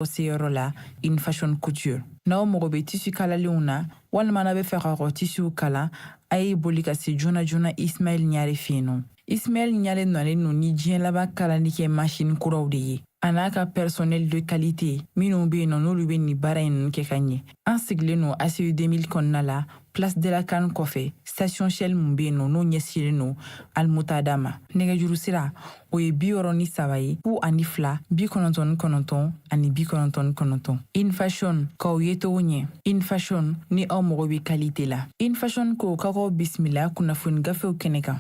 seyɔrɔ la in fashion couture. N'aw mago bɛ tissu kalalenw na walima n'a bɛ fɛ ka tissu kala, a ye boli ka se joona joona Ismaël Ɲare fɛ yen nɔ. Ismaël Ɲare nɔlen no ni diɲɛ laban kalali kɛ machine kuraw de ye. A n'a ka personnel de qualité minnu bɛ yen nɔ n'olu bɛ nin baara in ninnu kɛ ka ɲɛ. An sigilen no ACE 2000 kɔnɔna la Place de la Canne kɔfɛ station Shell mun bɛ yen nɔ n'o ɲɛsinnen no Almutada ma. Nɛgɛjuru sira o ye 63 ye 02 99 ani 99. In fashion k'aw ye cogo ɲɛ. In fashion ni aw mago bɛ qualité la. In fashion ko k'aw bisimila kunnafoni gafew kɛnɛ kan.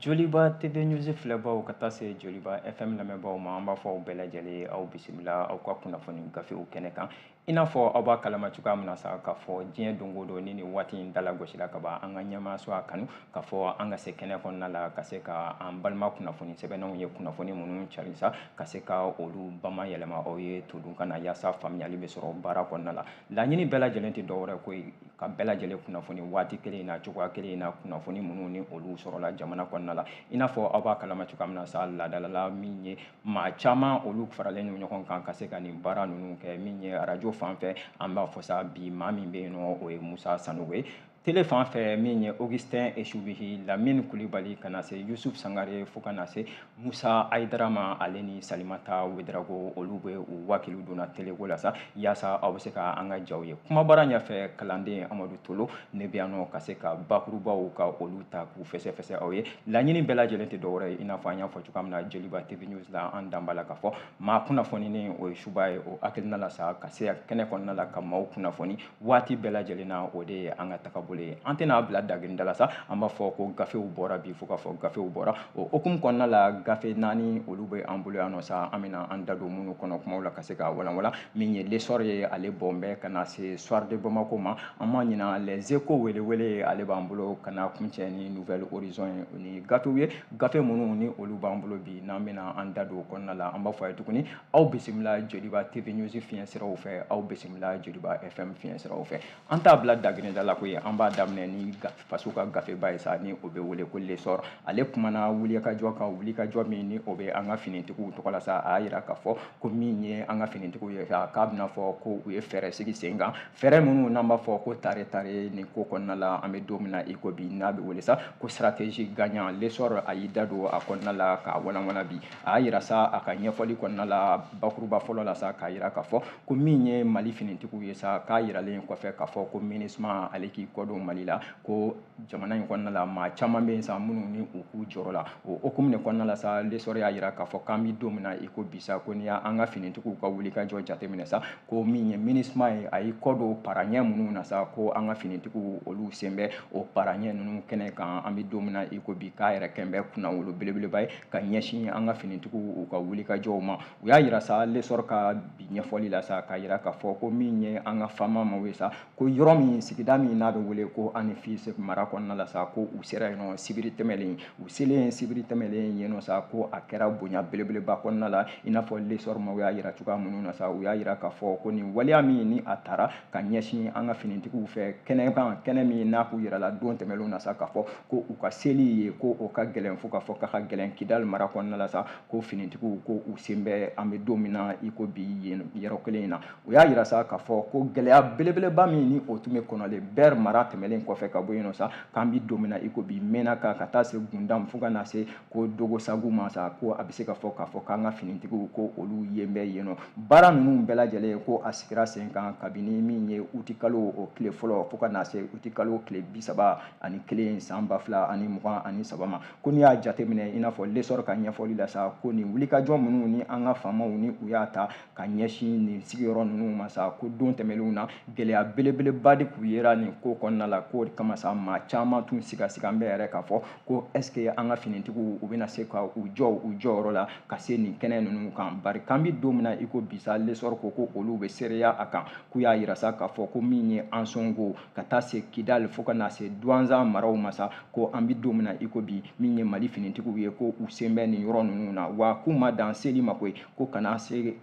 Joliba TV News filɛbaw ka taa se Joliba FM lamɛnbaw ma an b'a fɔ aw bɛɛ lajɛlen aw bisimila aw ka kunnafoni gafew kɛnɛ kan. I n'a fɔ aw b'a kalama cogoya min na sa k'a fɔ diɲɛ don o don ni nin waati in dalagosila ka ban an ka ɲɛmaaso a kanu k'a fɔ an ka se kɛnɛ kɔnɔna la ka se ka an balima kunnafoni sɛbɛnnanw ye kunnafoni minnu cari sa ka se ka olu bamayɛlɛma aw ye todun ka na yaasa faamuyali bɛ sɔrɔ baara kɔnɔna la. Laɲini bɛɛ lajɛlen tɛ dɔwɛrɛ ko ka bɛɛ lajɛlen kunnafoni waati kelen in na cogoya kelen in na kunnafoni minnu ni olu sɔrɔla jamana kɔnɔna la. I n'a fɔ aw b'a kalama cogoya min na sa laadalala min ye maa caman olu faralen no ɲɔgɔn kan ka se ka nin baara ninnu kɛ min ye arajo fan fɛ an b'a fɔ sa bi maa min bɛ yen nɔ o ye Musa Sanogo ye. Tele fan fɛ min ye Augustin Eshubihi, Lamine Kulibali ka na se Yusuf Sangare fo ka na se Musa Aidara ma ale ni Salimata Wedrago olu bɛ u wakiliw donna teleko la sa yaasa aw bɛ se ka an ka jaw ye. Kumabara ɲɛfɛ kalanden Amadu Tolo ne bɛ yan nɔ ka se ka bakurubaw ka olu ta k'u fɛsɛfɛsɛ aw ye. Laɲini bɛɛ lajɛlen tɛ dɔwɛrɛ ye i n'a fɔ an y'a fɔ cogoya min na Joliba TV News la an dan b'a la k'a fɔ maa kunnafoninen o ye Suba ye o hakilina la sa ka se kɛnɛ kɔnɔna la ka maaw kunnafoni waati bɛɛ lajɛlen na o de ye an ka tagabolo. An tɛna bila dagirinda la sa an b'a fɔ ko gafew bɔra bi fo k'a fɔ gafew bɔra o hukumu kɔnɔna la gafe 4 olu bɛ an bolo yan nɔ sa an bɛna an da don minnu kɔnɔ kumaw la ka se ka walanwala min ye l'essor ye ale bɔn bɛ ka na se soir de Bamako ma an ma ɲina les échos welewele ale b'an bolo ka na kuncɛ ni nouvelle horizon ni gafew ye gafe minnu ni olu b'an bolo bi n'an bɛna an da don o kɔnɔna la an b'a fɔ a ye tuguni aw bisimila Joliba TV News fiɲɛ siraw fɛ aw bisimila Joliba FM fiɲɛ siraw fɛ an t'a bila dagirinda la koyi an b'a daminɛ ni faso ka gafeba ye sa ni o bɛ wele ko l'essor ale kumana wulikajɔ kan wulikajɔ min ni o bɛ an ka finitigiw tɔgɔ la sa a y'a jira k'a fɔ ko min ye an ka finitigiw ye k'a bɛna fɔ ko u ye fɛɛrɛ sigi sen kan fɛɛrɛ minnu n'an b'a fɔ ko tare tare nin ko kɔnɔna la an bɛ don min na i ko bi n'a bɛ wele sa ko stratégie gagnant l'essor a y'i da don a kɔnɔna la k'a walanwalan bi a y'a jira sa a ka ɲɛfɔli kɔnɔna la bakuruba fɔlɔ la sa k'a jira k'a fɔ ko min ye Mali finitigiw ye sa k'a yiralen kɔfɛ k'a fɔ ko MINUSMA ale k'i kɔdon Mali la ko jamana in kɔnɔna la maa caman bɛ yen sa minnu ni u k'u jɔrɔ la o hukumu de kɔnɔna la sa l'essor y'a jira k'a fɔ k'an bɛ don min na i ko bi sa ko n'i y'an ka finitigiw ka wulikajɔ jateminɛ sa ko min ye MINUSMA ye a y'i kɔdon paraɲɛ minnu na sa ko an ka finitigiw olu sen bɛ o paraɲɛ ninnu kɛnɛ kan an bɛ don min na i ko bi k'a yɛrɛ kɛn bɛ kunnawolo belebeleba ye ka ɲɛsin an ka finitigiw u ka wulikajɔw ma u y'a jira sa l'essor ka bi ɲɛfɔli la sa k'a jira k'a fɔ ko min ye an ka faama maaw ye sa ko yɔrɔ min sigida min n'a bɛ wele ko ani fils mara kɔnɔna la sa ko u sera yen nɔ sibiri tɛmɛlen u selen sibiri tɛmɛlen yen nɔ sa ko a kɛra bonya belebeleba kɔnɔna la i n'a fɔ l'essor maaw y'a jira cogoya minnu na sa u y'a jira k'a fɔ ko nin waleya min ni a taara ka ɲɛsin an ka finitigiw fɛ kɛnɛ min n'a k'u yɛrɛ la don tɛmɛlenw na sa k'a fɔ ko u ka seli ye ko o ka gɛlɛn fo k'a fɔ k'a ka gɛlɛn Kidali mara kɔnɔna la sa ko finitigiw ko u sen bɛ an bɛ don min na i ko bi yen yɔrɔ kelen in na u y'a jira sa k'a fɔ ko gɛlɛya belebeleba min ni o tun bɛ kɔnɔlen bɛɛ mara tɛmɛlen kɔfɛ ka bɔ yen nɔ sa k'an bɛ don min na i ko bi mɛnna ka taa se Gundam fo ka na se ko Dogosagu ma sa ko a bɛ se ka fɔ k'a fɔ k'an ka finitigiw ko olu yen bɛ yen nɔ baara ninnu bɛɛ lajɛlen ko a sigira sen kan kabini min ye uti kalo o tile fɔlɔ fo ka na se uti kalo tile 31 san 2023 ma ko n'i y'a jateminɛ i n'a fɔ l'essor ka ɲɛfɔli la sa ko nin wulikajɔ minnu ni an ka faamaw ni u y'a ta ka ɲɛsin nin sigiyɔrɔ ninnu ma sa ko don tɛmɛlenw na gɛlɛya belebeleba de k'u yera nin ko kɔnɔna la ko kama sa maa caman tun siga an bɛ yɛrɛ k'a fɔ ko est-ce que an ka finitigiw u bɛna se ka u jɔyɔrɔ la ka se nin kɛnɛ ninnu kan bari k'an bɛ don min na i ko bi sa l'essor ko olu bɛ seereya a kan k'u y'a jira sa k'a fɔ ko min ye Ansongo ka taa se Kidali fo ka na se Douentza maraw ma sa ko an bɛ don min na i ko bi min ye Mali finitigiw ye ko u sen bɛ nin yɔrɔ ninnu na wa k'u ma dan seli ma koyi ko kana se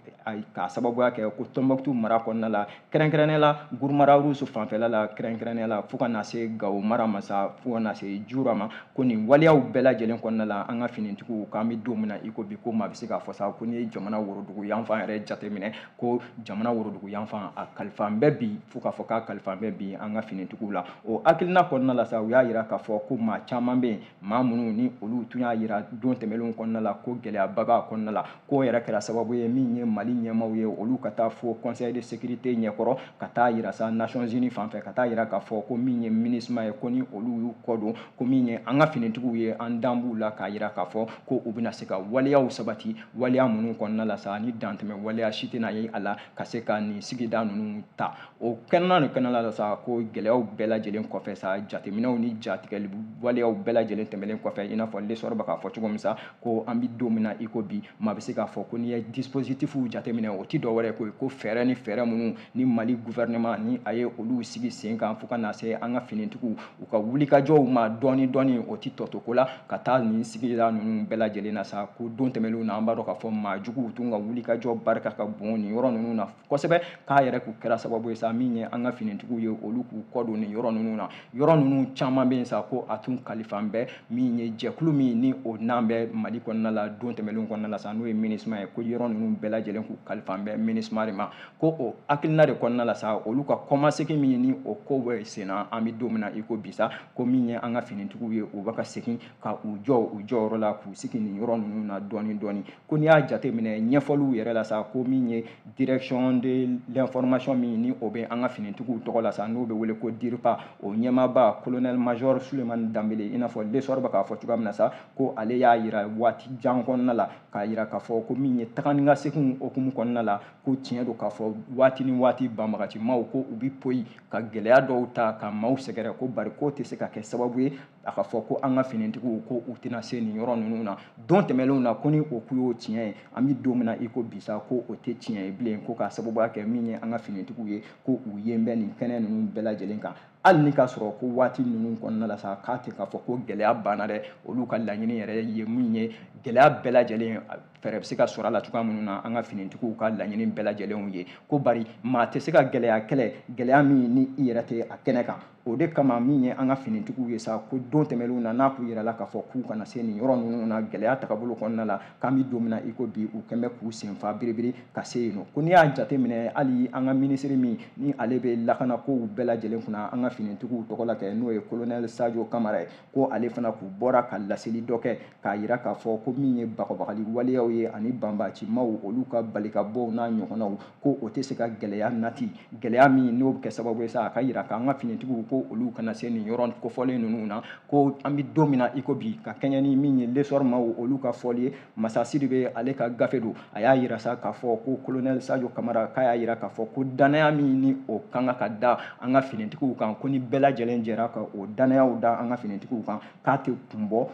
k'a sababuya kɛ ko Tɔnbɔkutu mara kɔnɔna la kɛrɛnkɛrɛnnenya la Gurumara Rouge fanfɛla la kɛrɛnkɛrɛnnenya la fo ka na se Gawo mara masa fo ka na se Jura ma ko nin waleyaw bɛɛ lajɛlen kɔnɔna la an ka finitigiw k'an bɛ don min na i ko bi ko maa bɛ se k'a fɔ sa ko n'i ye jamana worodugu yanfan yɛrɛ jateminɛ ko jamana worodugu yanfan a kalifan bɛɛ bi fo k'a fɔ k'a kalifan bɛɛ bi an ka finitigiw la o hakilina kɔnɔna la sa u y'a yira k'a fɔ ko maa caman bɛ yen maa minnu ni olu tun y'a yira don tɛmɛnlenw kɔnɔna la ko gɛlɛyaba b'a kɔnɔna la ko yɛrɛ kɛra sababu ye min ye Mali ɲɛmaaw ye olu ka taa fo conseil de sécurité ɲɛkɔrɔ ka taa yira sa Nations Unies fan fɛ ka taa yira k'a fɔ ko min ye MINUSMA ye ko ni olu y'u kɔ don ko min ye an ka finitigiw ye an dan b'u la k'a yira k'a fɔ ko u bɛna se ka waleyaw sabati waleya minnu kɔnɔna la sa ni dantɛmɛ waleya si tɛna ye a la ka se ka nin sigida ninnu ta o kɛnɛna la sa ko gɛlɛyaw bɛɛ lajɛlen kɔfɛ sa jateminɛw ni jatigɛli waleyaw bɛɛ lajɛlen tɛmɛlen kɔfɛ i n'a fɔ lesɔrɔ bɛ k'a fɔ cogo min sa ko an bɛ don min na i ko bi maa bɛ se k'a fɔ ko n'i ye dispositifw jateminɛ o tɛ dɔwɛrɛ ko ye ko fɛɛrɛ ni fɛɛrɛ minnu ni Mali gouvernement ni a ye olu sigi sen kan fo ka na se an ka finitigiw u ka wulikajɔw ma dɔɔni dɔɔni o tɛ tɔto ko la ka taa nin sigida ninnu bɛɛ lajɛlen na sa ko don tɛmɛnlenw na an b'a dɔn k'a fɔ maa juguw tun ka wulikajɔ barika ka bon nin yɔrɔ ninnu na kosɛbɛ k'a yɛrɛ k'u kɛra sababu ye sa min ye an ka finitigiw ye olu k'u kɔ don nin yɔrɔ ninnu na yɔrɔ ninnu caman bɛ yen sa ko a tun kalifan bɛ min ye jɛkulu min ni o n'an bɛ Mali kɔnɔna la don tɛmɛnlenw kɔnɔna la sa n'o ye MINUSMA ye ko yɔrɔ ninnu bɛɛ lajɛlen k'u kalifan bɛ MINUSMA de ma ko o hakilina de kɔnɔna la sa olu ka kɔmasegin min ni o ko bɛ sen na an bɛ don min na i ko bi sa ko min ye an ka finitigiw ye u bɛ ka segin ka u jɔ u jɔyɔrɔ la k'u sigi nin yɔrɔ ninnu na dɔɔni dɔɔni ko n'i y'a jateminɛ ɲɛfɔliw yɛrɛ la sa ko min ye direction de l'information min ni o bɛ an ka finitigiw tɔgɔ la sa n'o bɛ wele ko DIRPA o ɲɛmaaba colonel major Sulemani Danbele i n'a fɔ lesɔrɔ bɛ k'a fɔ cogoya min na sa ko ale y'a yira waati jan kɔnɔna la k'a yira k'a fɔ ko min ye taga ni ka segin hukumu kɔnɔna la ko tiɲɛ don k'a fɔ waati ni waati banbagacimaw ko u bɛ poyi ka gɛlɛya dɔw ta ka maaw sɛgɛrɛ ko bari ko tɛ se ka kɛ sababu ye a ka fɔ ko an ka finitigiw ko u tɛna se nin yɔrɔ ninnu na don tɛmɛnlenw na ko ni o kun y'o tiɲɛ ye an bɛ don min na i ko bi sa ko o tɛ tiɲɛ ye bilen ko k'a sababuya kɛ min ye an ka finitigiw ye ko u ye bɛ nin kɛnɛ ninnu bɛɛ lajɛlen kan hali ni k'a sɔrɔ ko waati ninnu kɔnɔna la sa k'a tɛ k'a fɔ ko gɛlɛya banna dɛ olu ka laɲini yɛrɛ ye min ye gɛlɛya bɛɛ lajɛlen fɛɛrɛ bɛ se ka sɔrɔ a la cogoya minnu na an ka finitigiw ka laɲini bɛɛ lajɛlenw ye ko bari maa tɛ se ka gɛlɛya kɛlɛ gɛlɛya min ni i yɛrɛ tɛ a kɛnɛ kan o de kama min ye an ka finitigiw ye sa ko don tɛmɛnlenw na n'a k'u yɛrɛ la k'a fɔ k'u kana se nin yɔrɔ ninnu na gɛlɛya tagabolo kɔnɔna la k'an bɛ don min na i ko bi u kɛn bɛ k'u senfa biribiri ka se yen nɔ ko n'i y'a jateminɛ hali an ka minisiri min ni ale bɛ lakana kow bɛɛ lajɛlen kunna an ka finitigiw tɔgɔ la kɛ n'o ye colonel Sajo Kamara ye ko ale fana k'u bɔra ka laseli dɔ kɛ k'a yira k'a fɔ ko min ye bagabagali waleyaw ye ani banbacimaw olu ka bali ka bɔ n'a ɲɔgɔnnaw ko o tɛ se ka gɛlɛya nati gɛlɛya min n'o bɛ kɛ sababu ye sa a ka yira k'an ka finitigiw ko olu kana se nin yɔrɔ kofɔlen ninnu na ko an bɛ don min na i ko bi ka kɛɲɛ ni min ye lesɔrɔ maaw olu ka fɔli ye masa Sidibe ale ka gafe don a y'a yira sa k'a fɔ ko colonel Sajo Kamara k'a y'a yira k'a fɔ ko danaya min ni o kan ka da an ka finitigiw kan ko ni bɛɛ lajɛlen jɛra ka o danayaw da an ka finitigiw kan k'a tɛ kun bɔ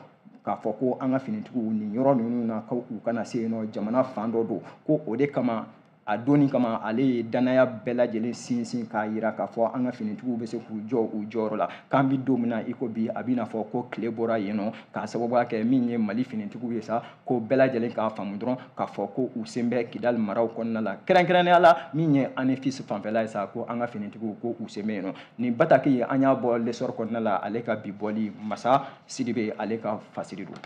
k'a fɔ ko an ka finitigiw nin yɔrɔ ninnu na ko u kana se yen nɔ jamana fan dɔ don ko o de kama a donni kama ale ye danaya bɛɛ lajɛlen sinsin k'a yira k'a fɔ an ka finitigiw bɛ se k'u jɔ u jɔyɔrɔ la k'an bɛ don min na i ko bi a bɛna fɔ ko tile bɔra yen nɔ k'a sababuya kɛ min ye Mali finitigiw ye sa ko bɛɛ lajɛlen k'a faamu dɔrɔn k'a fɔ ko u sen bɛ Kidali maraw kɔnɔna la kɛrɛnkɛrɛnnenya la min ye ANEFIS fanfɛla ye sa ko an ka finitigiw ko u sen bɛ yen nɔ nin bataki an y'a bɔ lesɔrɔ kɔnɔna la ale ka bi bɔli masa Sidibe ale ka fasiri don.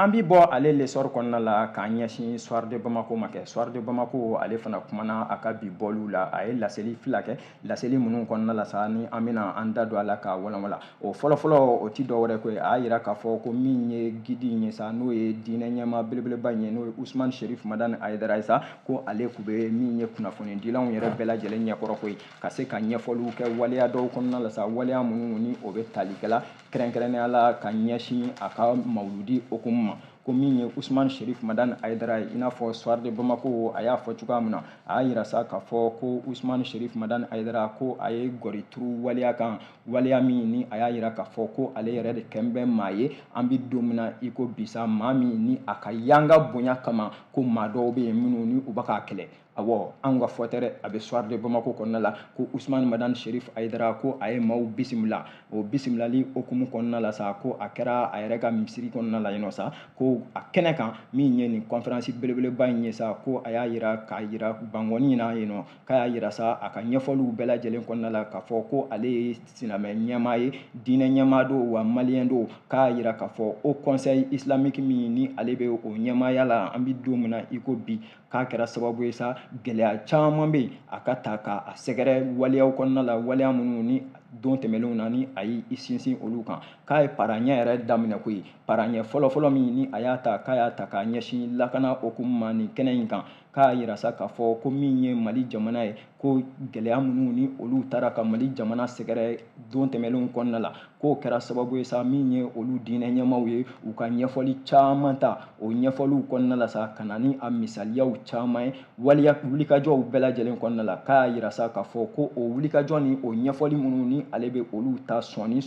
An bɛ bɔ ale lesɔrɔ kɔnɔna la k'an ɲɛsin Soir de Bamako ma kɛ Soir de Bamako ale fana kumana a ka bi bɔliw la a ye laseli fila kɛ laseli minnu kɔnɔna la sa ni an bɛna an da don a la k'a walawala o fɔlɔfɔlɔ o tɛ dɔwɛrɛ ko ye a y'a yira k'a fɔ ko min ye gidi in ye sa n'o ye diinɛ ɲɛmaa belebeleba in ye n'o ye Usmane Sherif Madani Ayidara ye sa ko ale tun bɛ min ye kunnafoni dilanw yɛrɛ bɛɛ lajɛlen ɲɛkɔrɔ ko ye ka se ka ɲɛfɔliw kɛ waleya dɔw kɔnɔna la sa waleya minnu ni o bɛ tali kɛla kɛrɛnkɛrɛnnenya la ka ɲɛsin a ka mawuludi hukumu ma ko min ye Usmane Sherif Madani Ayidara ye i n'a fɔ Soir de Bamako a y'a fɔ cogoya min na a y'a yira sa k'a fɔ ko Usmane Sherif Madani Ayidara ko a ye gɔri turu waleya kan waleya min ni a y'a yira k'a fɔ ko ale yɛrɛ de kɛn bɛ maa ye an bɛ don min na i ko bisa maa min ni a ka yanga bonya kama ko maa dɔw bɛ yen minnu ni u bɛ k'a kɛlɛ awɔ an ka fɔtɛrɛ a bɛ soir de Bamako kɔnɔna la ko Usmane Madane Cherif Aidara ko a ye maaw bisimila o bisimilali okumu kɔnɔna la sa ko a kɛra a yɛrɛ ka misiri kɔnɔna la yen nɔ sa ko a kɛnɛ kan min ye nin conférence belebeleba in ye sa ko a y'a yira k'a yira bangɔni na yen nɔ k'a y'a yira sa a ka ɲɛfɔliw bɛɛ lajɛlen kɔnɔna la k'a fɔ ko ale ye silamɛ ɲɛmaa ye diinɛ ɲɛmaa do wa maliyɛn do k'a yira k'a fɔ o conseil islamique min ni ale bɛ o ɲɛmaaya la an bɛ don min na i ko bi k'a kɛra sababu ye sa gɛlɛya caman bɛ yen a ka ta k'a sɛgɛrɛ waleyaw kɔnɔna la waleya minnu ni don tɛmɛnlenw na ni a y'i sinsin olu kan k'a ye paraɲɛ yɛrɛ daminɛ koyi paraɲɛ fɔlɔfɔlɔ min ni a y'a ta k'a y'a ta k'a ɲɛsin lakana okumu ma nin kɛnɛ in kan k'a yira sa k'a fɔ ko min ye Mali jamana ye ko gɛlɛya minnu ni olu taara ka Mali jamana sɛgɛrɛ don tɛmɛnlenw kɔnɔna la k'o kɛra sababu ye sa min ye olu diinɛ ɲɛmaaw ye u ka ɲɛfɔli caman ta o ɲɛfɔliw kɔnɔna la sa ka na ni a misaliyaw caman ye waliya wulikajɔw bɛɛ lajɛlen kɔnɔna la k'a yira sa k'a fɔ ko o wulikajɔ ni o ɲɛfɔli minnu ni ale bɛ olu ta sɔn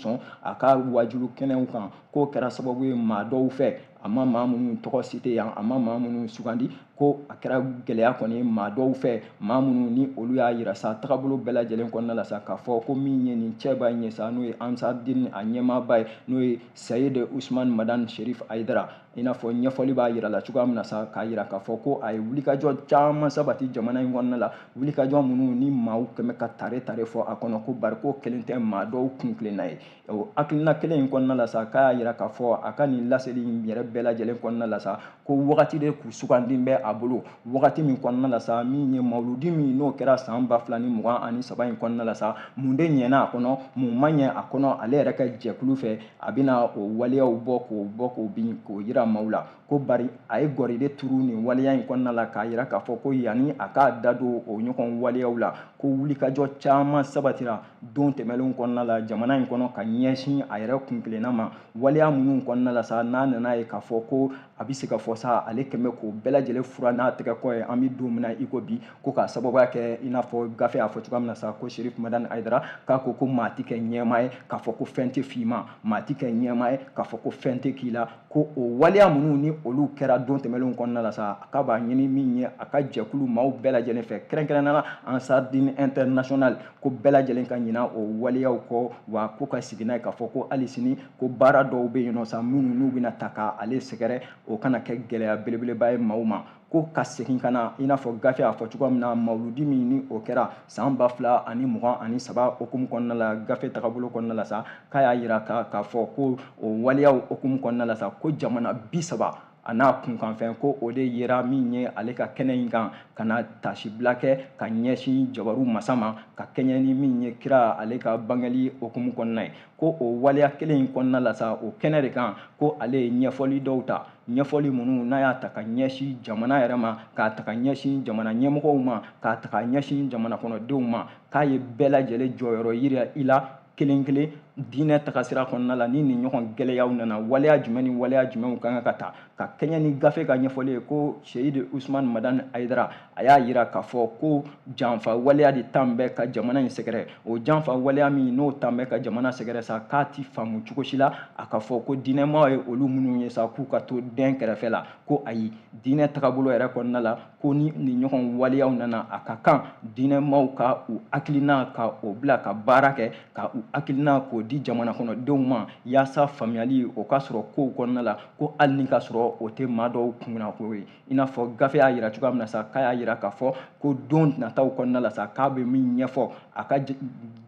a ka wajulu kɛnɛw kan k'o kɛra sababu ye maa dɔw fɛ a ma maa minnu tɔgɔ cite yan a ma maa minnu sugandi ko a kɛra gɛlɛya kɔni ye maa dɔw fɛ maa minnu ni olu y'a yira sa tagabolo bɛɛ lajɛlen kɔnɔna la sa k'a fɔ ko min ye nin cɛba in ye sa n'o ye Ansardine a ɲɛmaaba ye n'o ye Sayid Usmane Madane Cherif Aidara i n'a fɔ ɲɛfɔli b'a yira la cogoya min na sa k'a yira k'a fɔ ko a ye wulikajɔ caman sabati jamana in kɔnɔna la wulikajɔ minnu ni maaw kɛmɛ ka tare fɔ a kɔnɔ ko bari ko kelen tɛ maa dɔw kun tilenna ye o hakilina kelen in kɔnɔna la sa k'a y'a yira k'a fɔ a ka nin laseli in yɛrɛ bɛɛ lajɛlen kɔnɔna la sa ko wagati de kun sugandi bɛ a bolo wagati min kɔnɔna la sa min ye mawludi min n'o kɛra san 2023 in kɔnɔna la sa mun de ɲɛna a kɔnɔ mun ma ɲɛ a kɔnɔ ale yɛrɛ ka jɛkulu fɛ a bɛna o waleyaw bɔ k'o bin k'o yira maaw la ko bari a ye gɔri de turu nin waleya in kɔnɔna la k'a yira k'a fɔ ko yanni a k'a da don o ɲɔgɔn waleyaw la ko wulikajɔ caman sabatira don tɛmɛnlenw kɔnɔna la jamana in kɔnɔ ka ɲɛsin a yɛrɛ kuntilenna ma waleya minnu kɔnɔna la sa n'a nana ye k'a fɔ ko a bɛ se ka fɔ sa ale kɛmɛ k'o bɛɛ lajɛlen fura n'a tɛgɛ kɔ ye an bɛ don min na i ko bi ko k'a sababuya kɛ i n'a fɔ gafe y'a fɔ cogoya min na sa ko Cherif Madane Aidara k'a ko maa tɛ kɛ ɲɛmaa ye k'a fɔ ko fɛn tɛ f'i ma maa tɛ kɛ ɲɛmaa ye k'a fɔ ko fɛn tɛ k'i la ko o waleya minnu ni olu kɛra don tɛmɛnlenw kɔnɔna la sa k'a b'a ɲini min ye a ka jɛkulu maaw bɛɛ lajɛlen fɛ kɛrɛnkɛrɛnnenya Ansardine International ko bɛɛ lajɛlen ka ɲina o waleyaw kɔ wa ko ka sigi n'a ye k'a fɔ ko hali sini ko baara dɔw bɛ yen nɔ sa minnu n'u bɛna ta k'ale sɛgɛrɛ o kana kɛ gɛlɛya belebeleba ye maaw ma ko ka segin ka na i n'a fɔ gafe y'a fɔ cogoya min na mawludi min ni o kɛra san 2023 okumu kɔnɔna la gafe tagabolo kɔnɔna la sa k'a y'a yira k'a fɔ ko o waleyaw okumu kɔnɔna la sa ko jamana 30 a n'a kunkanfɛn ko o de yera min ye ale ka kɛnɛ in kan ka na tasibila kɛ ka ɲɛsin jabaru masa ma ka kɛɲɛ ni min ye kira ale ka bangeli okumu kɔnɔna ye ko o waleya kelen in kɔnɔna la sa o kɛnɛ de kan ko ale ye ɲɛfɔli dɔw ta ɲɛfɔli minnu n'a y'a ta ka ɲɛsin jamana yɛrɛ ma k'a ta ka ɲɛsin jamana ɲɛmɔgɔw ma k'a ta ka ɲɛsin jamana kɔnɔdenw ma k'a ye bɛɛ lajɛlen jɔyɔrɔ yira i la kelen kelen diinɛ tagasira kɔnɔna la ni nin ɲɔgɔn gɛlɛyaw nana waleya jumɛn ni waleya jumɛnw kan ka ta ka kɛɲɛ ni gafe ka ɲɛfɔli ye ko Sayid Usmane Madane Aidara a y'a yira k'a fɔ ko janfa waleya de tan bɛ ka jamana in sɛgɛrɛ o janfa waleya min n'o tan bɛ ka jamana sɛgɛrɛ sa k'a ti faamu cogo si la a ka fɔ ko diinɛmaw ye olu minnu ye sa k'u ka to den kɛrɛfɛ la ko ayi diinɛ tagabolo yɛrɛ kɔnɔna la ko ni nin ɲɔgɔn waleyaw nana a ka kan diinɛmaw ka u hakilina ka o bila ka baara kɛ ka u hakilina k'o di jamana kɔnɔdenw ma yaasa faamuyali o ka sɔrɔ kow kɔnɔna la ko hali ni ka sɔrɔ o tɛ maa dɔw kunna ko ye i n'a fɔ gafe y'a yira cogoya min na sa k'a y'a yira k'a fɔ ko don nataw kɔnɔna la sa k'a bɛ min ɲɛfɔ a ka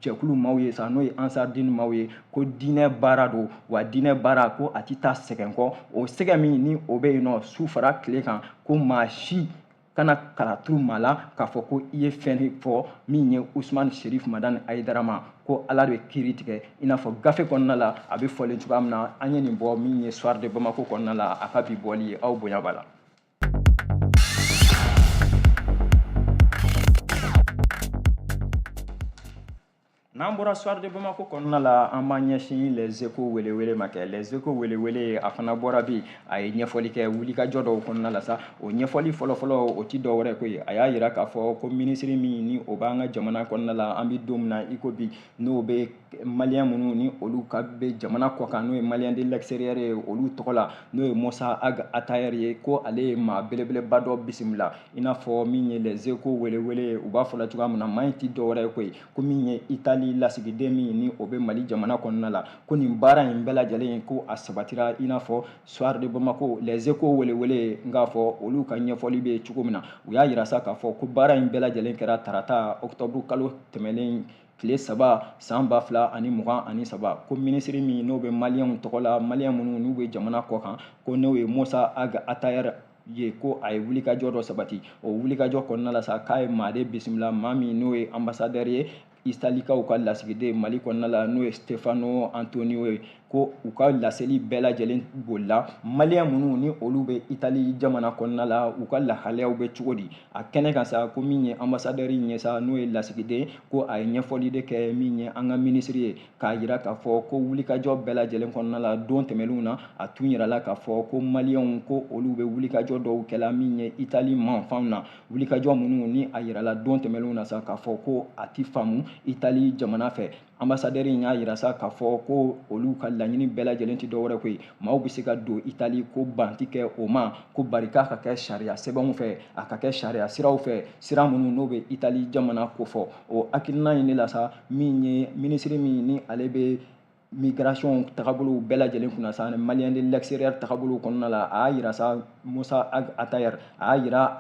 jɛkulu maaw ye sa n'o ye Ansardine maaw ye ko diinɛ baara don wa diinɛ baara ko a tɛ taa sɛgɛn kɔ o sɛgɛn min ni o bɛ yen nɔ su fara tile kan ko maa si kana kalaturu maa la k'a fɔ ko i ye fɛn fɔ min ye Usmane Cherif Madane Aidara ma ko ala de kiiri tigɛ i n'a fɔ gafe kɔnɔna la a bɛ fɔlen cogoya min na an ye nin bɔ min ye soir de Bamako kɔnɔna la a ka bi bɔli ye aw bonya b'a la. n'an bɔra soir de Bamako kɔnɔna la an b'a ɲɛsin les échos welewele ma kɛ les échos welewele a fana bɔra bi a ye ɲɛfɔli kɛ wulikajɔ dɔw kɔnɔna la sa o ɲɛfɔli fɔlɔfɔlɔ o ti dɔ wɛrɛ ko ye a y'a yira k'a fɔ ko ministre min ni o b'an ka jamana kɔnɔna la an bi don min na i ko bi n'o bɛ maliyɛn minnu ni olu ka bɛ jamana kɔ kan n'o ye maliyɛn de l'extérieur ye olu tɔgɔ la n'o ye Musa Ag Atayer ye ko ale ye maa belebeleba dɔ bisimila i n'a fɔ min ye les échos welewele u b'a fɔ la cogoya min na maa in ti dɔ wɛrɛ ye ko ye ko min ye Itali lasigiden min ni o bɛ Mali jamana kɔnɔna la ko nin baara in bɛɛ lajɛlen ko a sabatira i n'a fɔ soir de Bamako les échos welewele n k'a fɔ olu ka ɲɛfɔli bɛ cogo min na u y'a yira sa k'a fɔ ko baara in bɛɛ lajɛlen kɛra tarata octobre kalo tɛmɛnen tile 3 san 2023 ko ministre min n'o bɛ maliyɛnw tɔgɔ la maliyɛn minnu n'u bɛ jamana kɔ kan ko n'o ye Musa Ag Atayer ye ko a ye wulikajɔ dɔ sabati o wulikajɔ kɔnɔna la sa k'a ye maa de bisimila maa min n'o ye ambassadeur ye Istalikaw ka lasigiden Mali kɔnɔna la n'o ye Stefano Antonio ye ko u ka laseli bɛɛ lajɛlen bolila maliyɛn minnu ni olu bɛ Itali jamana kɔnɔna la u ka lahalayaw bɛ cogo di a kɛnɛ kan sa ko min ye ambassadeur in ye sa n'o ye lasigiden ko a ye ɲɛfɔli de kɛ min ye an ka ministre ye k'a yira k'a fɔ ko wulikajɔ bɛɛ lajɛlen kɔnɔna la don tɛmɛnlenw na a tun yirala k'a fɔ ko maliyɛnw ko olu bɛ wulikajɔ dɔw kɛla min ye Itali manfanw na wulikajɔ minnu ni a yirala don tɛmɛnlenw na sa k'a fɔ ko a ti faamu Itali jamana fɛ ambassadeur in y'a yira sa k'a fɔ ko olu ka laɲini bɛɛ lajɛlen ti dɔwɛrɛ ko ye maaw bɛ se ka don Itali ko banti kɛ o ma ko bari k'a ka kɛ sariya sɛbɛnw fɛ a ka kɛ sariya siraw fɛ sira minnu n'o bɛ Itali jamana ko fɔ o hakilina in de la sa min ye ministre min ni ale bɛ migration tagabolo bɛɛ lajɛlen kunna sa ani maliyɛn de l'extérieur tagabolo kɔnɔna la a y'a yira sa Musa Ag Atayer a y'a yira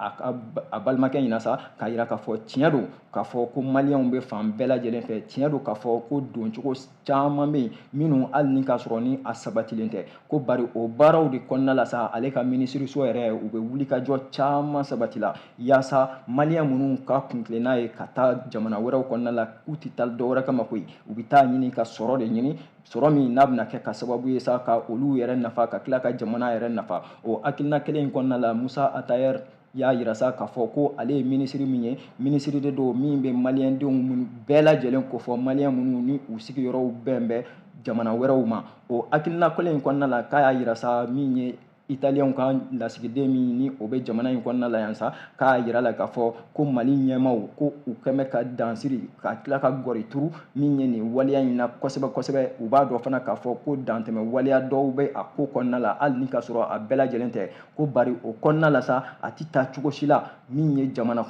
a balimakɛ ɲɛna sa k'a yira k'a fɔ tiɲɛ don k'a fɔ ko maliyɛnw bɛ fan bɛɛ lajɛlen fɛ tiɲɛ don k'a fɔ ko doncogo caman bɛ yen minnu hali ni k'a sɔrɔ ni a sabatilen tɛ ko bari o baaraw de kɔnɔna la sa ale ka minisiriso yɛrɛ u bɛ wulikajɔ caman sabatila yaasa maliyɛn minnu ka kuntilen n'a ye ka taa jamana wɛrɛw kɔnɔna la k'u tɛ taa dɔwɛrɛ kama koyi u bɛ taa ɲini ka sɔrɔ de ɲini sɔrɔ min n'a bɛna kɛ ka sababu ye sa ka olu yɛrɛ nafa ka tila ka jamana yɛrɛ nafa o hakilina kelen in kɔnɔna la Musa Atayer y'a yira sa k'a fɔ ko ale ye ministre min ye ministre de don min bɛ maliyɛndenw bɛɛ lajɛlen kofɔ maliyɛn minnu ni u sigiyɔrɔw bɛn bɛ jamana wɛrɛw ma o hakilina kelen in kɔnɔna la k'a y'a yira sa min ye Italiyɛnw ka lasigiden min ni o bɛ jamana in kɔnɔna la yan sa k'a yira la k'a fɔ ko Mali ɲɛmaaw ko u kɛn bɛ ka dansiri ka tila ka gɔri turu min ye nin waleya in na kosɛbɛ kosɛbɛ u b'a dɔn fana k'a fɔ ko dantɛmɛ waleya dɔw bɛ a ko kɔnɔna la hali ni k'a sɔrɔ a bɛɛ lajɛlen tɛ ko bari o kɔnɔna la sa a ti taa cogo si la min ye jamana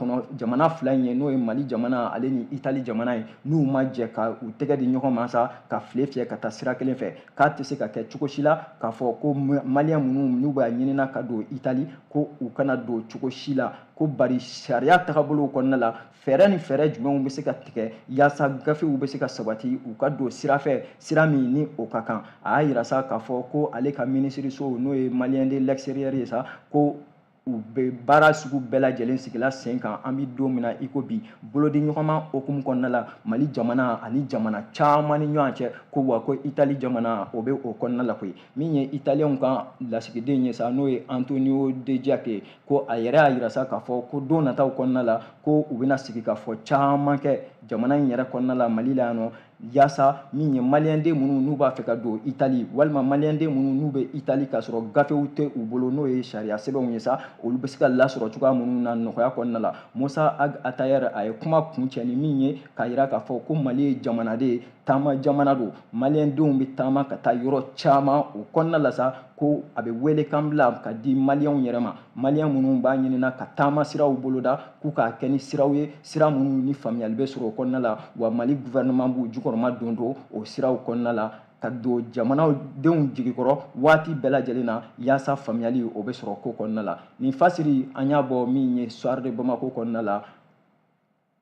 fila in ye n'o ye Mali jamana ale ni Itali jamana ye n'u ma jɛ ka u tɛgɛ di ɲɔgɔn ma sa ka file fiyɛ ka taa sira kelen fɛ k'a tɛ se ka kɛ cogo si la k'a fɔ ko maliyɛn minnu n'u b'a ɲinina ka don Itali ko u kana don cogo si la ko bari sariya tagabolo kɔnɔna la fɛɛrɛ ni fɛɛrɛ jumɛnw bɛ se ka tigɛ yaasa gafew bɛ se ka sabati u ka don sira fɛ sira min ni o ka kan a y'a yira sa k'a fɔ ko ale ka minisiriso n'o ye maliyɛn de l'extérieur ye sa ko u bɛ baara sugu bɛɛ lajɛlen sigila sen kan an bɛ don min na i ko bi bolodi ɲɔgɔnma hukumu kɔnɔna la Mali jamana ani jamana caman ni ɲɔgɔn cɛ ko wa ko Itali jamana o bɛ o kɔnɔna la koyi min ye Italiyɛnw ka lasigiden ye sa n'o ye Antonio De Giac ko a yɛrɛ y'a yira sa k'a fɔ ko don nataw kɔnɔna la ko u bɛna sigi ka fɔ caman kɛ jamana in yɛrɛ kɔnɔna la Mali la yan nɔ yaasa min ye maliyɛnden minnu n'u b'a fɛ ka don Itali walima maliyɛnden minnu n'u bɛ Itali k'a sɔrɔ gafew tɛ u bolo n'o ye sariya sɛbɛnw ye sa olu bɛ se ka lasɔrɔ cogoya minnu na nɔgɔya kɔnɔna la Musa Ag Atayer a ye kuma kuncɛ ni min ye k'a yira k'a fɔ ko Mali ye jamanaden ye taama jamana don maliyɛndenw bɛ taama ka taa yɔrɔ caman o kɔnɔna la sa ko a bɛ welekan bila ka di maliyɛnw yɛrɛ ma maliyɛn minnu b'a ɲinina ka taama siraw boloda k'u k'a kɛ ni siraw ye sira minnu ni faamuyali bɛ sɔrɔ o kɔnɔna la wa Mali gouvernement b'u jukɔrɔma don o siraw kɔnɔna la ka don jamanadenw jigikɔrɔ waati bɛɛ lajɛlen na yaasa faamuyali o bɛ sɔrɔ ko kɔnɔna la nin fasiri an y'a bɔ min ye soir de Bamako kɔnɔna la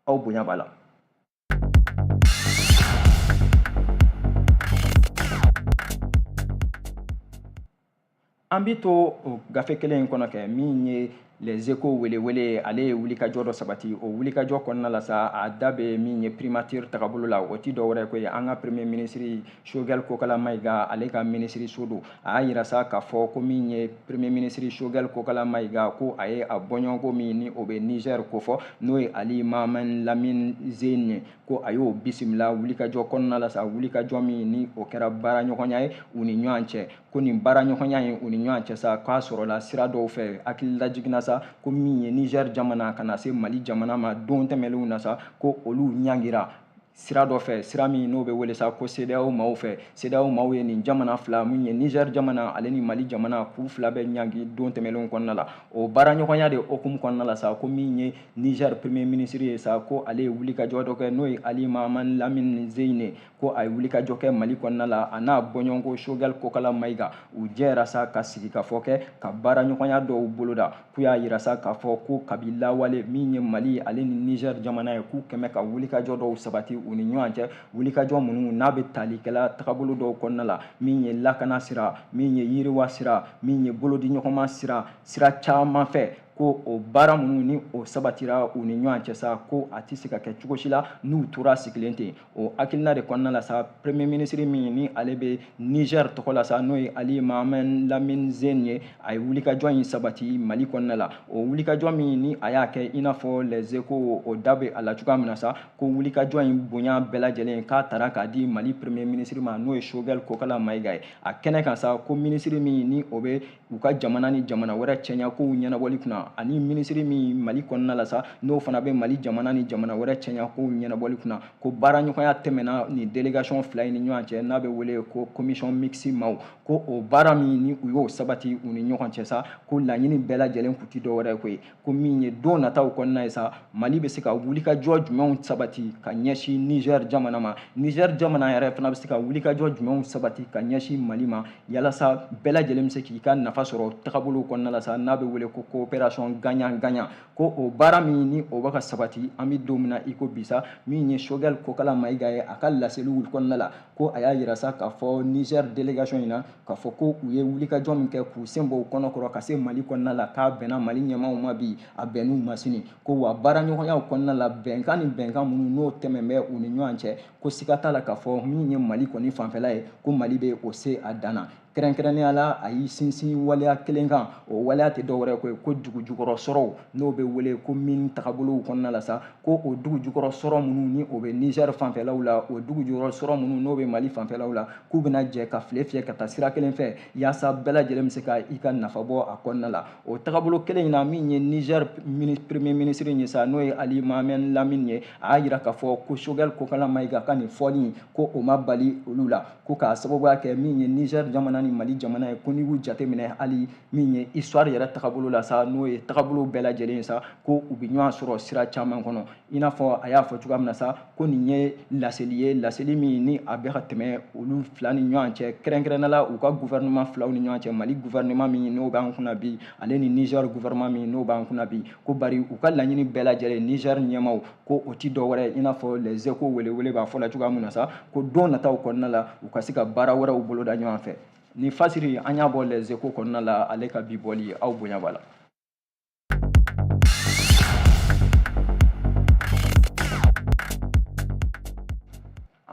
aw bonya b'a la. An bɛ to o gafe kelen in kɔnɔ kɛ min ye les échos wele ale wulikajɔ dɔ sabati o wulikajɔ kɔnɔna la sa a da bɛ min ye primature tagabolo la o ti dɔ wɛrɛ ko ye an ka premier ministre Choguel Kokala Maïga ale ka ministre so don a y'a yira sa k'a fɔ ko min ye premier ministre Choguel Kokala Maïga ko a ye a bɔɲɔgɔnko min ni o bɛ Niger ko fɔ n'o ye Ali Mahamani Lamine Zeni ko a y'o bisimila wulikajɔ kɔnɔna la sa wulikajɔ min ni o kɛra baaraɲɔgɔnya ye u ni ɲɔgɔn cɛ ko nin baaraɲɔgɔnya ye u ni ɲɔgɔn cɛ sa k'a sɔrɔla sira dɔw fɛ hakili lajiginna sa ko min ye Niger jamana ka na se Mali jamana ma don tɛmɛnlenw na sa ko olu ɲangira sira dɔ fɛ sira min n'o bɛ wele sa ko CEDEAO maaw fɛ CEDEAO maaw ye nin jamana fila min ye Niger jamana ale ni Mali jamana k'u fila bɛ ɲangi don tɛmɛnlenw kɔnɔna la o baaraɲɔgɔnya de hukumu kɔnɔna la sa ko min ye Niger premier ministre ye sa ko ale ye wulikajɔ dɔ kɛ n'o ye Ali Mahamani Lamine Zeni ko a ye wulikajɔ kɛ Mali kɔnɔna la a n'a bɔɲɔgɔnko Choguel Kokala Maïga u jɛra sa ka sigikafɔ kɛ ka baaraɲɔgɔnya dɔw boloda k'u y'a yira sa k'a fɔ ko kabi lawale min ye Mali ale ni Niger jamana ye k'u kɛmɛ ka wulikajɔ dɔw sabati u ni ɲɔgɔn cɛ wulikajɔ minnu n'a bɛ talikɛla tagabolo dɔw kɔnɔna la min ye lakana sira min ye yiriwa sira min ye bolodiɲɔgɔnma sira caman fɛ ko o baara minnu ni o sabatira u ni ɲɔgɔn cɛ sa ko a tɛ se ka kɛ cogo si la n'u tora sigilen ten o hakilina de kɔnɔna la sa premier ministre min ni ale bɛ Niger tɔgɔ la sa n'o ye Ali Mahamani Lamine Zeni ye a ye wulikajɔ in sabati Mali kɔnɔna la o wulikajɔ min ni a y'a kɛ i n'a fɔ les échos o da bɛ a la cogoya min na sa ko wulikajɔ in bonya bɛɛ lajɛlen k'a taara k'a di Mali premier ministre ma n'o ye Choguel Kokala Maïga ye a kɛnɛ kan sa ko ministre min ni o bɛ u ka jamana ni jamana wɛrɛ cɛɲa kow ɲɛnabɔli kunna ani ministre min Mali kɔnɔna la sa n'o fana bɛ Mali jamana ni jamana wɛrɛ cɛɲa kow ɲɛnabɔli kunna ko baaraɲɔgɔnya tɛmɛna ni délégation fila in ni ɲɔgɔn cɛ n'a bɛ wele ko commission mixte maaw ko o baara min ni u y'o sabati u ni ɲɔgɔn cɛ sa ko laɲini bɛɛ lajɛlen kun ti dɔ wɛrɛ ye koyi ko min ye don nataw kɔnɔna ye sa Mali bɛ se ka wulikajɔ jumɛnw sabati ka ɲɛsin Niger jamana ma Niger jamana yɛrɛ fana bɛ se ka wulikajɔ jumɛnw sabati ka ɲɛsin Mali ma yalasa bɛɛ lajɛlen bɛ se k'i ka nafa sɔrɔ tagabolo kɔnɔna la sa n'a bɛ wele ko coopération gagnant-gagnant ko o baara min ni o bɛ ka sabati an bɛ don min na i ko bi sa min ye Choguel Kokala Maïga ye a ka laseliw kɔnɔna la ko a y'a yira sa k'a fɔ Niger délégation in na k'a fɔ ko u ye wulikajɔ min kɛ k'u sen bɔ u kɔnɔkɔrɔ ka se Mali kɔnɔna la k'a bɛnna Mali ɲɛmaaw ma bi a bɛnn'u ma sini ko wa baaraɲɔgɔnyaw kɔnɔna la bɛnkan ni bɛnkan minnu n'o tɛmɛn bɛ u ni ɲɔgɔn cɛ ko siga t'a la k'a fɔ min ye Mali kɔni fanfɛla ye ko Mali bɛ o se a dan na kɛrɛnkɛrɛnnenya la a y'i sinsin waleya kelen kan o waleya tɛ dɔwɛrɛ ko dugu jukɔrɔ sɔrɔw n'o bɛ wele ko mine tagabolow kɔnɔna la sa ko o dugu jukɔrɔ sɔrɔ minnu ni o bɛ Niger fanfɛlaw la o dugu jukɔrɔ sɔrɔ minnu n'o bɛ Mali fanfɛlaw la k'u bɛna jɛ ka file fiyɛ ka taa sira kelen fɛ yaasa bɛɛ lajɛlen bɛ se ka i ka nafa bɔ a kɔnɔna la o tagabolo kelen in na min ye Niger premier ministre ye sa n'o ye Ali Mahamani Lamine ye a y'a yira k'a fɔ ko Choguel Kokala Maïga ka nin fɔli ko o ma bali olu la ko k'a sababuya kɛ min ye Niger jamana ni Mali jamana ye ko n'i y'u jateminɛ hali min ye histoire yɛrɛ tagabolo la sa n'o ye tagabolo bɛɛ lajɛlen sa ko u bɛ ɲɔgɔn sɔrɔ sira caman kɔnɔ i n'a fɔ a y'a fɔ cogoya min na sa ko nin ye laseli ye laseli min ni a bɛ ka tɛmɛ olu fila ni ɲɔgɔn cɛ kɛrɛnkɛrɛnnenya la u ka gouvernement filaw ni ɲɔgɔn cɛ Mali gouvernement min n'o b'an kunna bi ale ni Niger gouvernement min n'o b'an kunna bi ko bari u ka laɲini bɛɛ lajɛlen Niger ɲɛmaaw ko o ti dɔwɛrɛ i n'a fɔ les échos wele b'a fɔ la cogoya min na sa ko don nataw kɔnɔna la u ka se ka baara wɛrɛw boloda ɲɔgɔn fɛ ni fasiri an y'a bɔ les échos kɔnɔna la ale ka bi bɔli aw bonya b'a la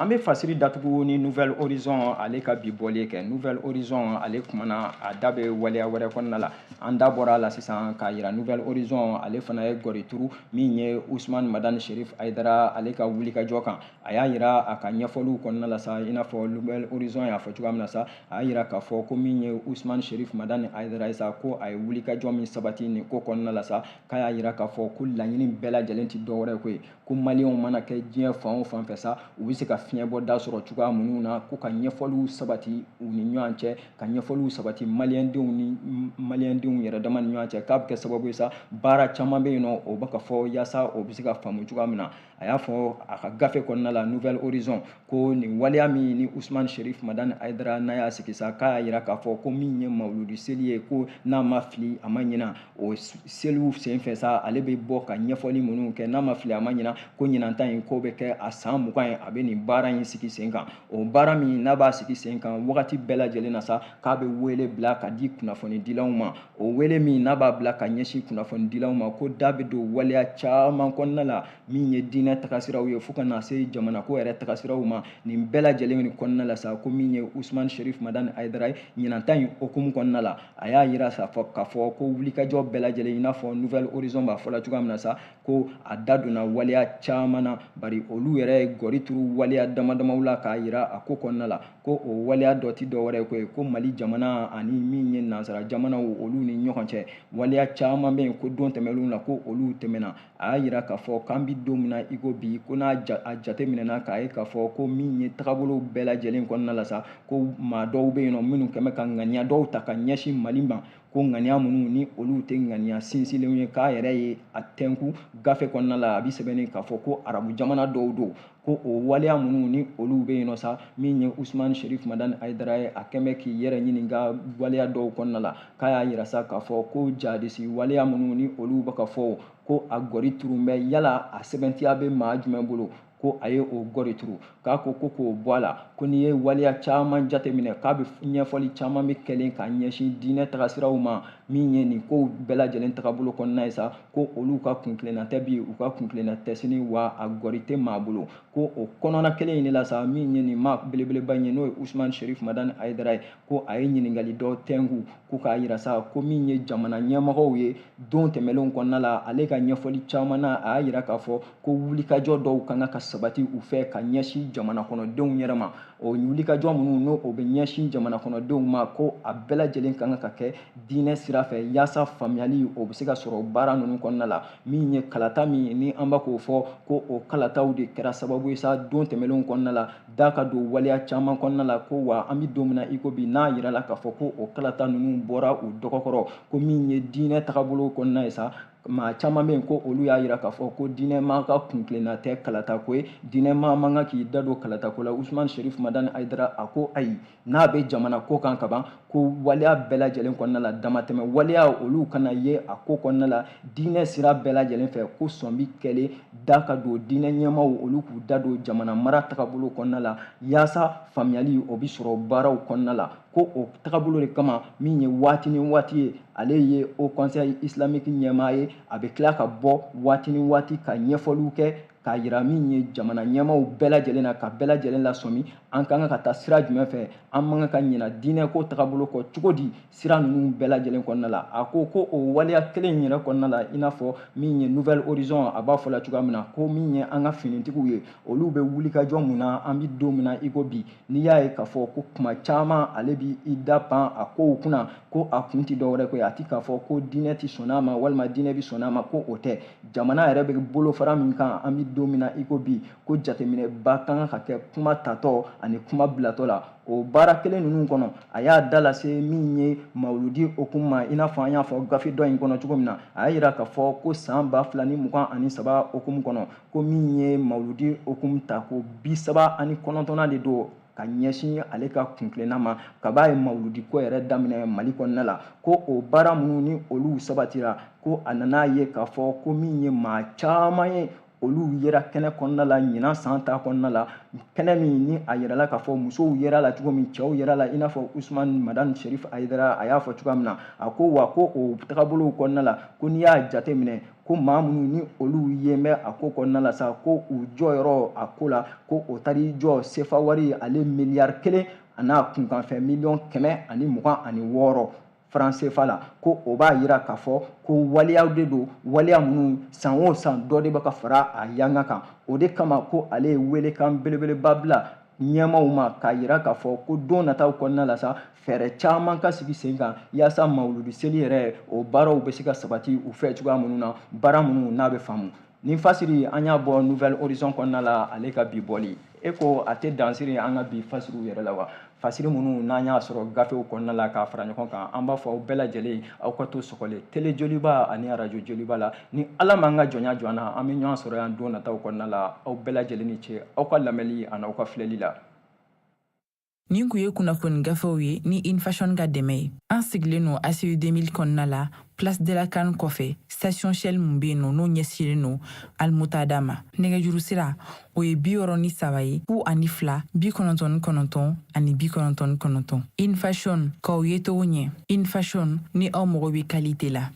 an bɛ fasiri datugu ni Nouvelle Horizon ale ka bi bɔli kɛ Nouvelle Horizon ale kumana a da bɛ waleya wɛrɛ kɔnɔna la an da bɔra a la sisan k'a yira Nouvelle Horizon ale fana ye gɔri turu min ye Ousmane Madani Cherif Aidara ale ka wulikajɔ kan a y'a yira a ka ɲɛfɔliw kɔnɔna la sa i n'a fɔ Nouvelle Horizon y'a fɔ cogoya min na sa a y'a yira k'a fɔ ko min ye Ousmane Cherif Madani Aidara ye sa ko a ye wulikajɔ min sabati nin ko kɔnɔna la sa k'a y'a yira k'a fɔ ko laɲini bɛɛ lajɛlen tɛ dɔwɛrɛ ko ye ko maliyɛnw mana kɛ diɲɛ fan o fan fɛ sa u bɛ se ka fiɲɛ bɔ da sɔrɔ cogoya minnu na ko ka ɲɛfɔliw sabati u ni ɲɔgɔn cɛ ka ɲɛfɔliw sabati maliyɛndenw yɛrɛ dama ni ɲɔgɔn cɛ k'a bɛ kɛ sababu ye sa baara caman bɛ yen nɔ o bɛ ka fɔ yaasa o bɛ se ka faamu cogoya min na a y'a fɔ a ka gafe kɔnɔna la Nouvelle Horizon ko nin waleya min ni Usman Sherif Madani Haidara n'a y'a sigi sa k'a y'a yira k'a fɔ ko min ye mawuludi seli ye ko n'a ma fili a ma ɲina o seliw senfɛ sa ale bɛ bɔ ka ɲɛfɔli minnu kɛ n'a ma fili a ma ɲina ko ɲinanta in ko bɛ kɛ a san 20 ye a bɛ nin baara in sigi sen kan o baara min n'a b'a sigi sen kan wagati bɛɛ lajɛlen na sa k'a bɛ wele bila ka di kunnafoni dilaw ma o wele min n'a b'a bila ka ɲɛsin kunnafoni dilaw ma ko da bɛ don waleya caman kɔnɔna la min ye diinɛ tagasiraw ye fo ka na se jamana ko yɛrɛ tagasiraw ma nin bɛɛ lajɛlen nin kɔnɔna la sa ko min ye Usman Sherif Madani Haidara ye ɲinanta in hukumu kɔnɔna la a y'a yira k'a fɔ ko wulikajɔ bɛɛ lajɛlen i n'a fɔ Nouvelle Horizon b'a fɔla cogoya min na sa ko a da donna waleya caman na bari olu yɛrɛ ye gɔri turu waleya damadamaw la k'a yira a ko kɔnɔna la ko o waleya dɔ ti dɔwɛrɛ ye ko ye ko Mali jamana ani min ye nansara jamanaw olu ni ɲɔgɔn cɛ waleya caman bɛ yen ko don tɛmɛnlenw na ko olu tɛmɛna a y'a yira k'a fɔ k'an bi don min na i ko bi ko n'a a jate minɛna k'a ye k'a fɔ ko min ye tagabolo bɛɛ lajɛlen kɔnɔna la sa ko maa dɔw bɛ yen nɔ minnu kɛmɛ ka ŋaniya dɔw ta ka ɲɛsin Mali ma ko ŋaniya minnu ni olu tɛ ŋaniya sinsinlenw ye k'a yɛrɛ ye a tɛnku gafe kɔnɔna la a bi sɛbɛnni k'a fɔ ko arabu jamana dɔw don ko o waleya minnu ni olu bɛ yen nɔ sa min ye Usman Sherif Madani Haidara ye a kɛmɛ k'i yɛrɛ ɲininka waleya dɔw kɔnɔna la k'a y'a yira sa k'a fɔ ko jadisi waleya minnu ni olu bɛ ka fɔ ko a gɔri turun bɛ yala a sɛbɛntiya bɛ maa jumɛn bolo ko a ye o gɔri turu k'a ko k'o bɔ a la ko n'i ye waleya caman jateminɛ k'a bɛ ɲɛfɔli caman bɛ kɛlen ka ɲɛsin diinɛ tagasiraw ma min ye nin kow bɛɛ lajɛlen tagabolo kɔnɔna ye sa ko olu ka kuntilenna tɛ bi u ka kuntilenna tɛ sini wa a gɔri tɛ maa bolo ko o kɔnɔna kelen in de la sa min ye nin maa belebeleba in ye n'o ye Usman Sherif Madani Haidara ye ko a ye ɲininkali dɔ tɛnku ko k'a yira sa ko min ye jamana ɲɛmɔgɔw ye don tɛmɛnlenw kɔnɔna la ale ka ɲɛfɔli caman na a y'a yira k'a fɔ ko wulikajɔ dɔw kan ka sabati u fɛ ka ɲɛsin jamana kɔnɔdenw yɛrɛ ma o wulikajɔ minnu n'o o bɛ ɲɛsin jamana kɔnɔdenw ma ko a bɛɛ lajɛlen kan ka kɛ diinɛ sira fɛ yaasa faamuyali o bɛ se ka sɔrɔ baara ninnu kɔnɔna la min ye kalata min ni an b'a k'o fɔ ko o kalataw de kɛra sababu ye sa don tɛmɛnlenw kɔnɔna la da ka don waleya caman kɔnɔna la ko wa an bɛ don min na i ko bi n'a yira la k'a fɔ ko o kalata ninnu bɔra u dɔgɔkɔrɔ ko min ye diinɛ tagabolo kɔnɔna ye sa maa caman bɛ yen ko olu y'a yira k'a fɔ ko diinɛ ma ka kuntilenna tɛ kalatako ye diinɛ ma man kan k'i da don kalatako la Usman Sherif Madani Haidara a ko ayi n'a bɛ jamana ko kan ka ban ko waleya bɛɛ lajɛlen kɔnɔna la damatɛmɛ waleya olu kana ye a ko kɔnɔna la diinɛ sira bɛɛ lajɛlen fɛ ko sɔn bi kɛlen da ka don diinɛ ɲɛmaw olu k'u da don jamana mara tagabolo kɔnɔna la yaasa faamuyali o bɛ sɔrɔ baaraw kɔnɔna la ko o tagabolo de kama min ye waati ni waati ye ale ye Haut Conseil Islamique ɲɛmaa ye a bɛ tila ka bɔ waati ni waati ka ɲɛfɔliw kɛ k'a yira min ye jamana ɲɛmaaw bɛɛ lajɛlen na ka bɛɛ lajɛlen lasɔmi an ka kan ka taa sira jumɛn fɛ an man kan ka ɲina diinɛ ko tagabolo kɔ cogo di sira ninnu bɛɛ lajɛlen kɔnɔna la a ko ko o waleya kelen in yɛrɛ kɔnɔna la i n'a fɔ min ye Nouvelle Horizon a b'a fɔ la cogoya min na ko min ye an ka finitigiw ye olu bɛ wulikajɔ mun na an bɛ don min na i ko bi n'i y'a ye k'a fɔ ko kuma caman ale bɛ i da pan a kow kunna ko a kun tɛ dɔwɛrɛ ko ye a ti k'a fɔ ko diinɛ ti sɔn a ma walima diinɛ bi sɔn a ma ko o tɛ jamana yɛrɛ bɛ bolofara min kan an bɛ don min na i ko bi ko jateminɛba kan ka kɛ kuma tatɔ ani kuma bilatɔ la o baara kelen ninnu kɔnɔ a y'a da lase min ye mawuludi hukumu ma i n'a fɔ an y'a fɔ gafe dɔ in kɔnɔ cogo min na a y'a yira k'a fɔ ko san 2023 hukumu kɔnɔ ko min ye mawuludi hukumu ta ko 39 de don ka ɲɛsin ale ka kuntilenna ma kab'a ye mawuludi ko yɛrɛ daminɛ Mali kɔnɔna la ko o baara minnu ni olu sabatira ko a nan'a ye k'a fɔ ko min ye maa caman ye olu yera kɛnɛ kɔnɔna la ɲinan san ta kɔnɔna la kɛnɛ min ni a yirala k'a fɔ musow yera la cogo min cɛw yera la i n'a fɔ Usman Madani Sherif Haidara a y'a fɔ cogoya min na a ko wa ko o tagabolow kɔnɔna la ko n'i y'a jate minɛ ko maa minnu ni olu ye mɛ a ko kɔnɔna la sa ko u jɔyɔrɔ a ko la ko o taar'i jɔ sefa wari ale miliyari 1 a n'a kunkanfɛ miliyɔn 126 franc CFA la ko o b'a yira k'a fɔ ko waleyaw de don waleya minnu san o san dɔ de bɛ ka fara a yanga kan o de kama ko ale ye welekan belebeleba bila ɲɛmaaw ma k'a yira k'a fɔ ko don nataw kɔnɔna la sa fɛɛrɛ caman ka sigi sen kan yaasa mawuludi seli yɛrɛ o baaraw bɛ se ka sabati u fɛ cogoya minnu na baara minnu n'a bɛ faamu Nin fasiri an y'a bɔ Nouvelle Horizon kɔnɔna la ale ka bi bɔli e ko a tɛ dansiri an ka bi fasiriw yɛrɛ la wa fasiri minnu n'an y'a sɔrɔ gafew kɔnɔna la k'a fara ɲɔgɔn kan an b'a fɔ aw bɛɛ lajɛlen aw ka to sɔgɔlen télé Joliba ani radio Joliba la ni Ala m'an ka jɔnya jɔ an na an bɛ ɲɔgɔn sɔrɔ yan don nataw kɔnɔna la aw bɛɛ lajɛlen ni ce aw ka lamɛnli ani aw ka filɛli la. Nin kun ye kunnafoni gafew ye ni Infashion ka dɛmɛ ye. An sigilen no ACU 2000 kɔnɔna la Place de la Canne kɔfɛ station Shell mun bɛ yen nɔ n'o ɲɛsinnen no Almutada ma. Nɛgɛjuru sira o ye 63 ye 02 99 ani 99. Infashion k'aw ye cogo ɲɛ. Infashion ni aw mago bɛ qualité la.